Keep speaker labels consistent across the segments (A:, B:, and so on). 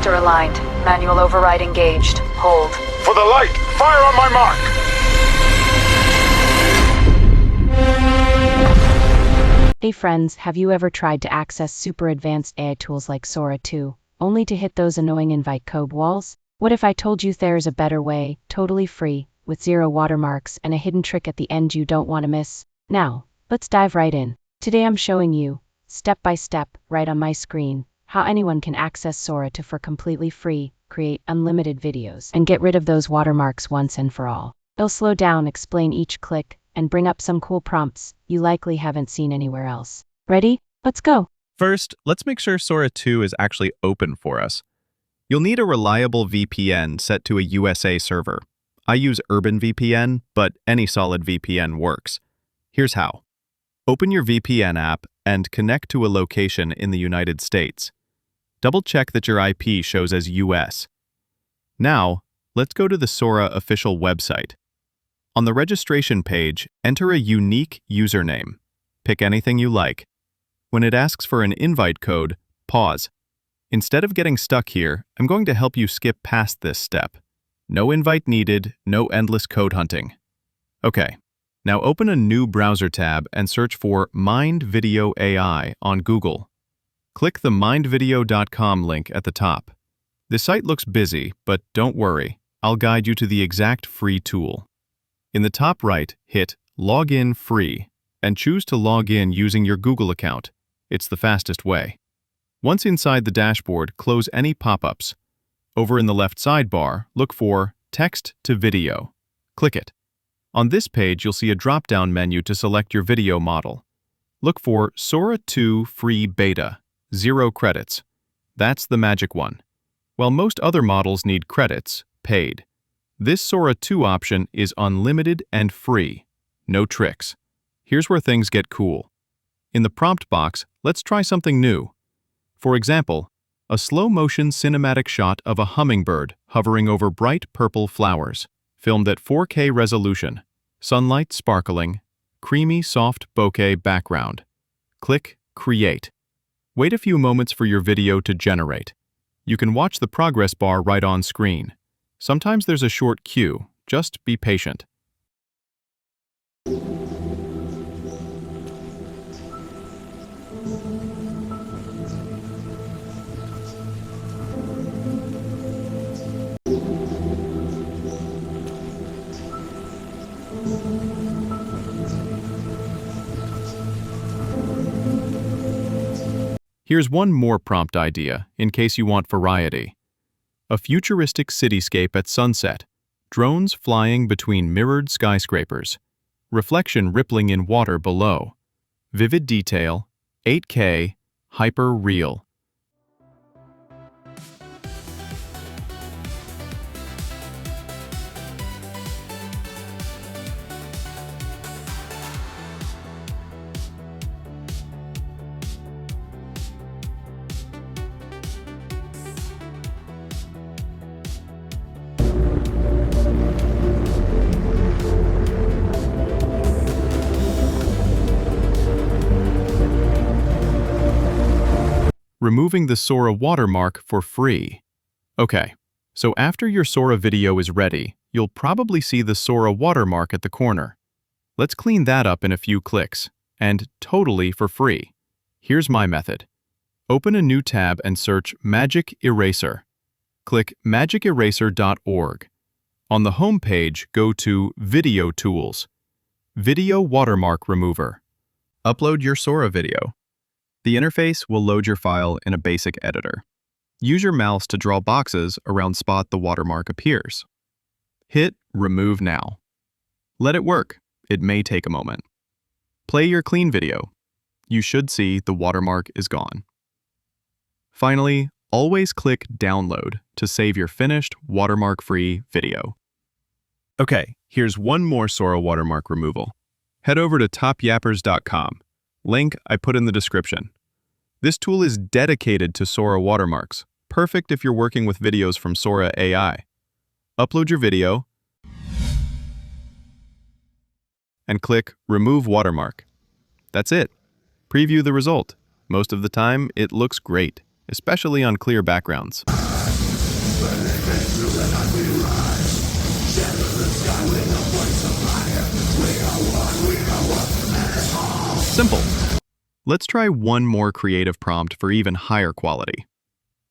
A: selector aligned. Manual override engaged. Hold.
B: For the light, fire on my mark!
C: Hey friends, have you ever tried to access super advanced AI tools like Sora 2, only to hit those annoying invite code walls? What if I told you there's a better way, totally free, with 0 watermarks and a hidden trick at the end you don't want to miss? Now, let's dive right in. Today I'm showing you, step by step, right on my screen, how anyone can access Sora 2 for completely free, create unlimited videos, and get rid of those watermarks once and for all. I'll slow down, explain each click, and bring up some cool prompts you likely haven't seen anywhere else. Ready? Let's go!
D: First, let's make sure Sora 2 is actually open for us. You'll need a reliable VPN set to a USA server. I use Urban VPN, but any solid VPN works. Here's how. Open your VPN app and connect to a location in the United States. Double-check that your IP shows as US. Now, let's go to the Sora official website. On the registration page, enter a unique username. Pick anything you like. When it asks for an invite code, pause. Instead of getting stuck here, I'm going to help you skip past this step. No invite needed, no endless code hunting. Okay, now open a new browser tab and search for Mind Video AI on Google. Click the mindvideo.com link at the top. The site looks busy, but don't worry, I'll guide you to the exact free tool. In the top right, hit Login Free and choose to log in using your Google account. It's the fastest way. Once inside the dashboard, close any pop-ups. Over in the left sidebar, look for Text to Video. Click it. On this page, you'll see a drop-down menu to select your video model. Look for Sora 2 Free Beta, 0 credits. That's the magic one. While most other models need credits, paid. This Sora 2 option is unlimited and free. No tricks. Here's where things get cool. In the prompt box, let's try something new. For example, a slow-motion cinematic shot of a hummingbird hovering over bright purple flowers, filmed at 4K resolution, sunlight sparkling, creamy soft bokeh background. Click Create. Wait a few moments for your video to generate. You can watch the progress bar right on screen. Sometimes there's a short queue. Just be patient. Here's one more prompt idea, in case you want variety. A futuristic cityscape at sunset, drones flying between mirrored skyscrapers, reflection rippling in water below, vivid detail, 8K, hyper-real. Removing the Sora watermark for free. Okay, so after your Sora video is ready, you'll probably see the Sora watermark at the corner. Let's clean that up in a few clicks, and totally for free. Here's my method. Open a new tab and search Magic Eraser. Click magiceraser.org. On the home page, go to Video Tools. Video Watermark Remover. Upload your Sora video. The interface will load your file in a basic editor. Use your mouse to draw boxes around spot the watermark appears. Hit Remove Now. Let it work. It may take a moment. Play your clean video. You should see the watermark is gone. Finally, always click Download to save your finished watermark-free video. Okay, here's one more Sora watermark removal. Head over to topyappers.com. Link I put in the description. This tool is dedicated to Sora watermarks, perfect if you're working with videos from Sora AI. Upload your video and click Remove Watermark. That's it. Preview the result. Most of the time, it looks great, especially on clear backgrounds. Simple. Let's try one more creative prompt for even higher quality.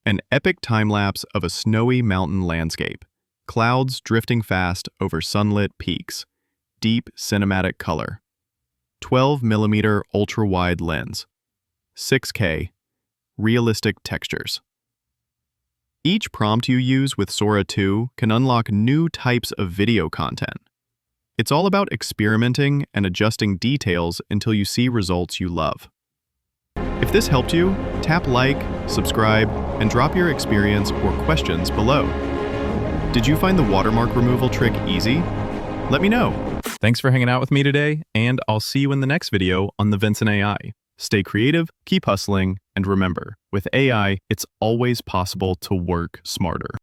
D: An epic time-lapse of a snowy mountain landscape. Clouds drifting fast over sunlit peaks. Deep cinematic color. 12mm ultra-wide lens. 6K. Realistic textures. Each prompt you use with Sora 2 can unlock new types of video content. It's all about experimenting and adjusting details until you see results you love. If this helped you, tap like, subscribe, and drop your experience or questions below. Did you find the watermark removal trick easy? Let me know. Thanks for hanging out with me today, and I'll see you in the next video on the Vincent AI. Stay creative, keep hustling, and remember, with AI, it's always possible to work smarter.